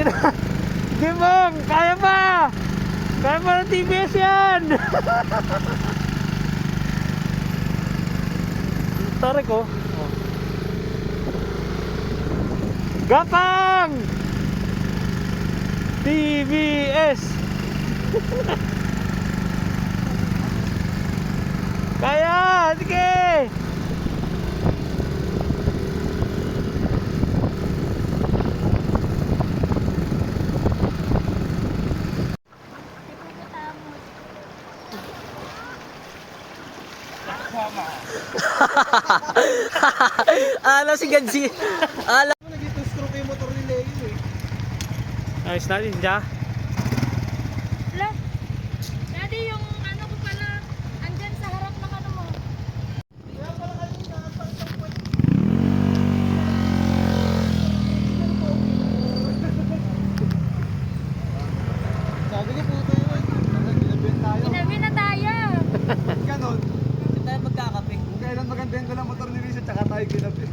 Di Mong, kaya pa! Kaya pa ng TBS yan! Tarik ko. Gapang! TBS! Kaya! Sige! Alam si Gansi. Alam. Nag-stroke yung motor ni Leo eh. Ayos natin dyan. Wala. Daddy, yung ano ko pala, andyan sa harap ng ano mo. Sabi niya puto yun. Ginabin tayo. Ginabi na tayo. Ganon. Hindi tayo magkakape. Kung kailan maganda yung dalang motor ni Lisa, tsaka tayo ginabin.